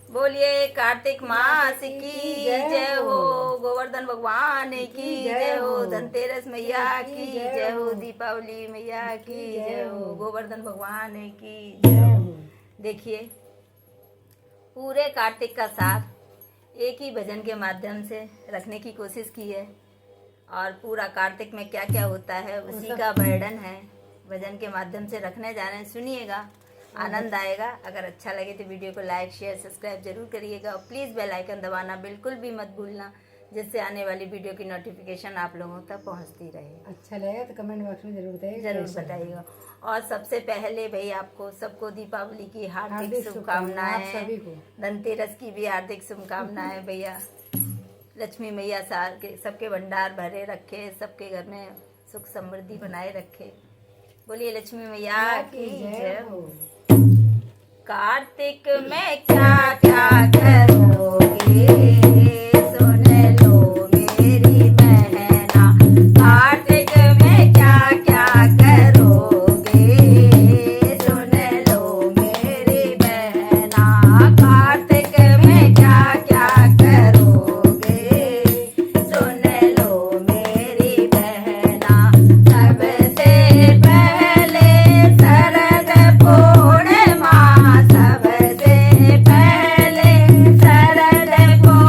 बोलिए कार्तिक मास की जय हो, गोवर्धन भगवान की जय हो, धनतेरस मैया की जय हो, दीपावली मैया की जय हो, गोवर्धन भगवान की जय हो। देखिए पूरे कार्तिक का सार एक ही भजन के माध्यम से रखने की कोशिश की है और पूरा कार्तिक में क्या क्या होता है उसी का वर्णन है भजन के माध्यम से रखने जा रहे हैं। सुनिएगा, आनंद आएगा। अगर अच्छा लगे तो वीडियो को लाइक शेयर सब्सक्राइब जरूर करिएगा और प्लीज़ बेल आइकन दबाना बिल्कुल भी मत भूलना, जिससे आने वाली वीडियो की नोटिफिकेशन आप लोगों तक पहुंचती रहे। अच्छा लगा तो कमेंट बॉक्स में जरूर बताइएगा। और सबसे पहले भाई आपको सबको दीपावली की हार्दिक शुभकामनाएं, सभी को धनतेरस की भी हार्दिक शुभकामनाएं भैया। लक्ष्मी मैया साल के सबके भंडार भरे रखे, सबके घर में सुख समृद्धि बनाए रखे। बोलिए लक्ष्मी मैया की जय हो। कार्तिक में क्या क्या करोगे सुन लो मेरी बहना, कार्तिक में क्या क्या करोगे सुन लो मेरी बहना, कार्तिक में क्या क्या करोगे सुन लो मेरी बहना। सबसे पहले शरद पूर्णिमा, सबसे पहले शरद पूर्णिमा,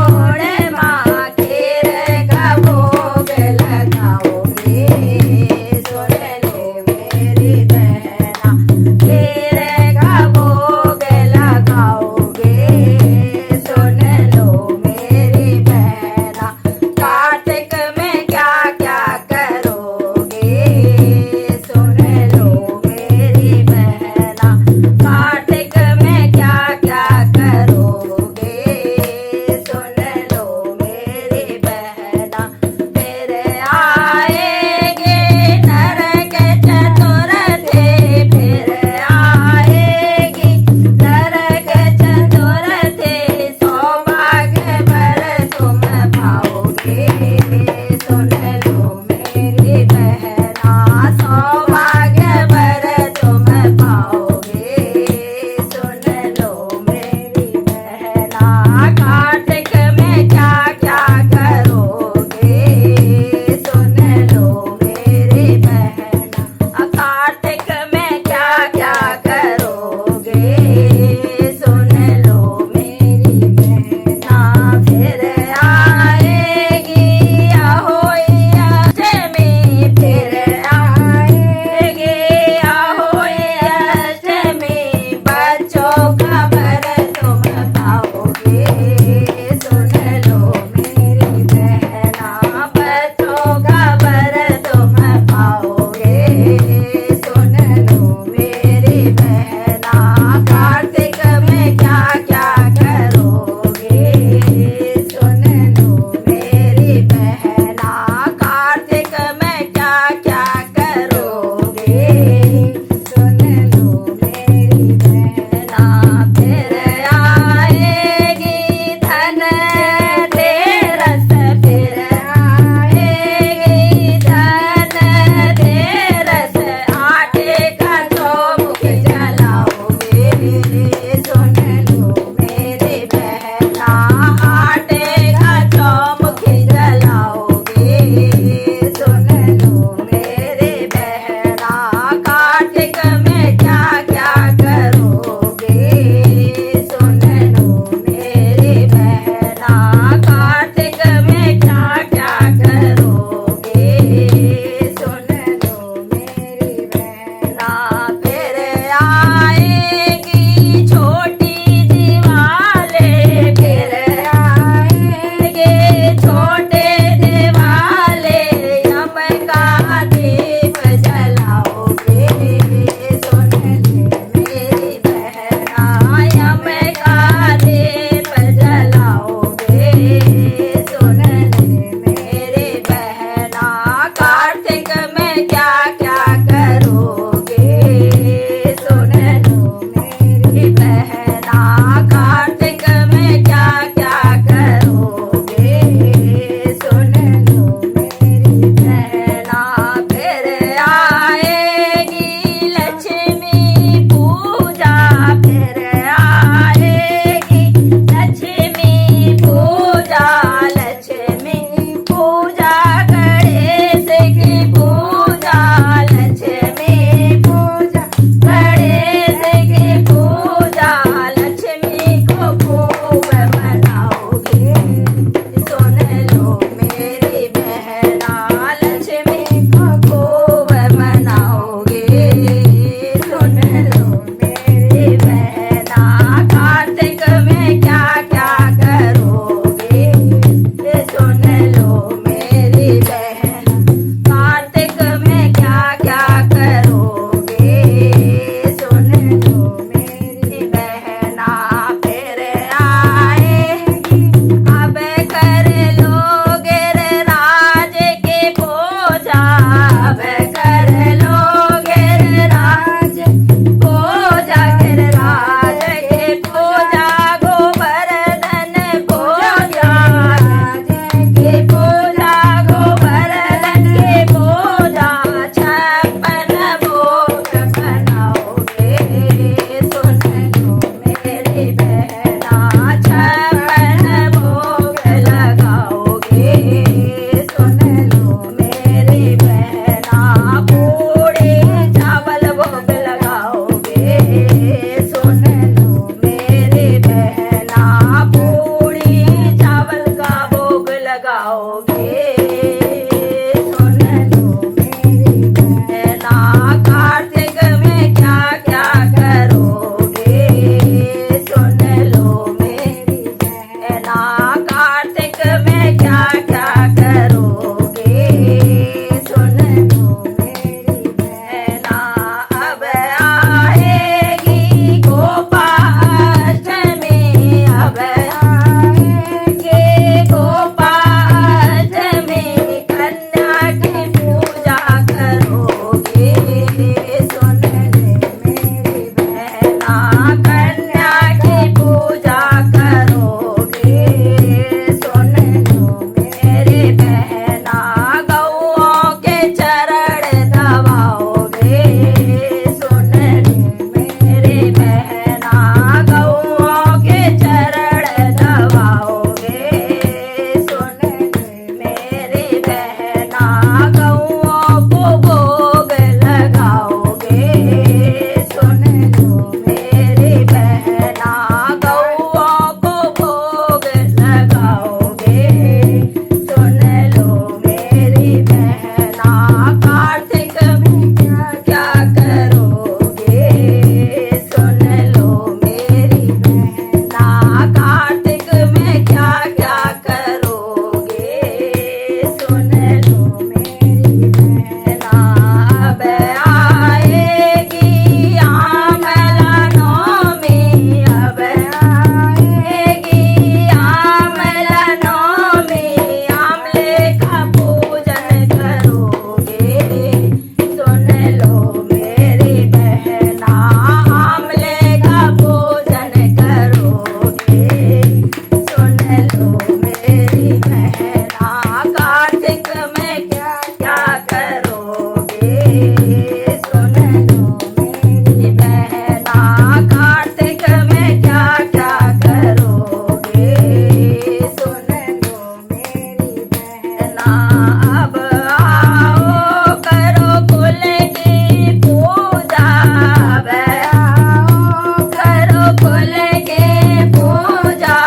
खुल के पूजा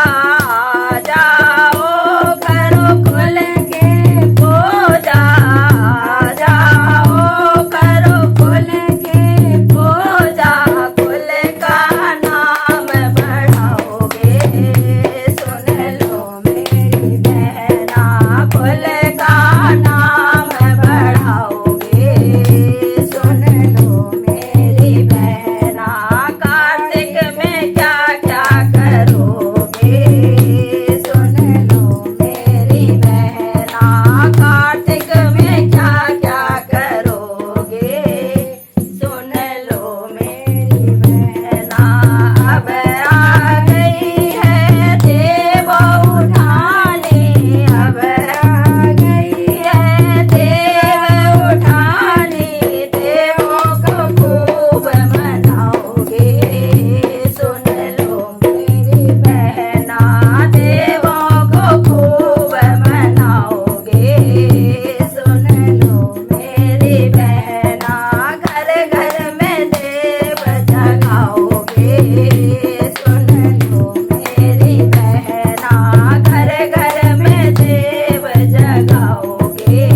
जाओ, करो खुल के पूजा जाओ, करो खुल के पूजा, खुल का नाम बढ़ाओगे, सुन लो मेरी बहना, खुल का नाम बढ़ाओगे, सुन लो मेरी बहना, कार्तिक में क्या क्या करोगे, सुन लो मेरी बहना, कार्तिक में क्या क्या करोगे, सुन लो मेरी बहना, अब आ गई है देव उठाने, अब आ गई है देव उठाने, देवों को खूब मनाओगे, सुन लो मेरी बहना, देवों को खूब मनाओगे, सुन लो मेरी बहना, घर घर में देव जगाओगे, सुन लो मेरी बहना, घर घर में देव जगाओगे,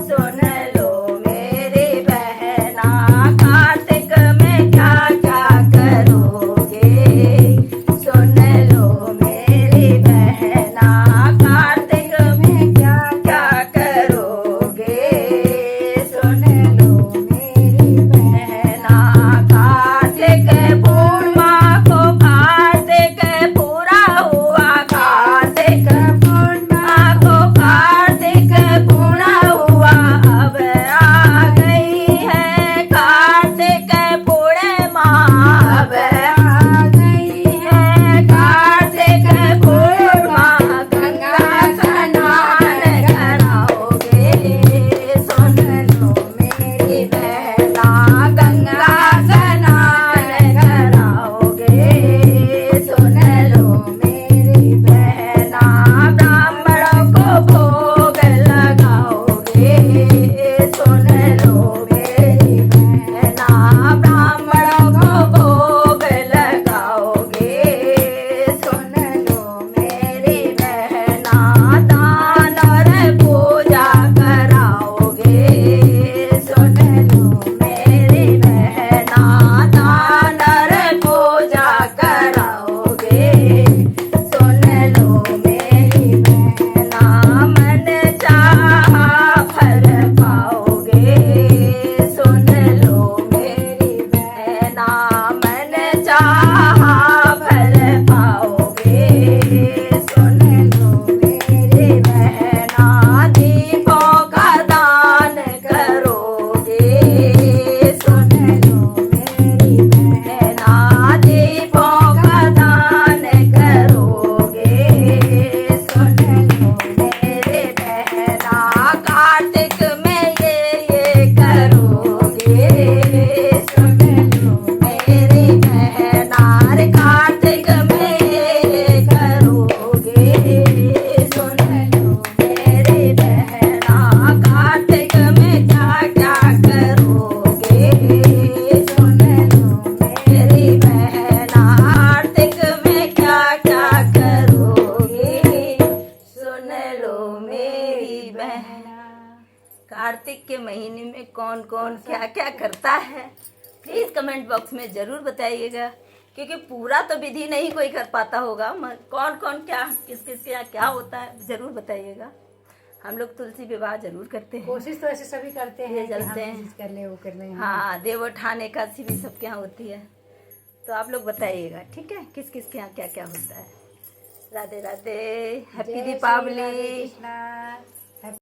सुन लो मेरी बहना, कार्तिक में क्या क्या करोगे, सुन लो मेरी बहना, कार्तिक में क्या क्या करोगे, सुन लो मेरी बहना, कार्तिक पूर्णिमा को कार्तिक पूरा हुआ, कार्तिक पूर्णिमा को कार्तिक पूरा हुआ, अब आ गई है कार्तिक पूर्णिमा, अब आ गई है कार्तिक पूर्णिमा, गंगा स्नान कराओगे, सुन लो मेरी बहना, गंगा स्नान कराओगे, सुन लो मेरी बहना, ब्राह्मणों को भोग लगाओगे, सुन लो मेरी बहना, ब्राह्मणों को भोग लगाओगे, सुन लो मेरी बहना, दान और पूजा कराओगे, सुन लो मेरी बहना, दान और पूजा कराओगे, सुन लो मेरी बहना, मन चाहा फल पाओगे, सुन लो मेरी बहना, मन चाहा फल पाओगे, सुन लो मेरी बहना, दीपों का दान करोगे, सुन लो मेरी बहना, दीपों का दान करोगे, सुन लो मेरी बहना, कार्तिक में ये करोगे, सुन लो मेरी बहना, रे कार्तिक में ये करोगे, सुन लो मेरी बहना, कार्तिक में क्या क्या करोगे, सुन लो मेरी बहना, कार्तिक में क्या क्या करोगे, सुन लो मेरी बहना। कार्तिक के महीने में कौन कौन क्या क्या करता है, प्लीज़ कमेंट बॉक्स में ज़रूर बताइएगा, क्योंकि पूरा तो विधि नहीं कोई कर पाता होगा, कौन कौन क्या किस किस के यहाँ क्या होता है ज़रूर बताइएगा। हम लोग तुलसी विवाह ज़रूर करते हैं, कोशिश तो ऐसे सभी करते हैं कि जलते हम हैं। चीज़ कर ले वो कर ले। हाँ, देव उठाने का भी सबके यहाँ होती है, तो आप लोग बताइएगा, ठीक है, किस किस के यहाँ क्या क्या होता है। राधे राधे, हैप्पी जय श्री राधे दीपावली। कृष्णा।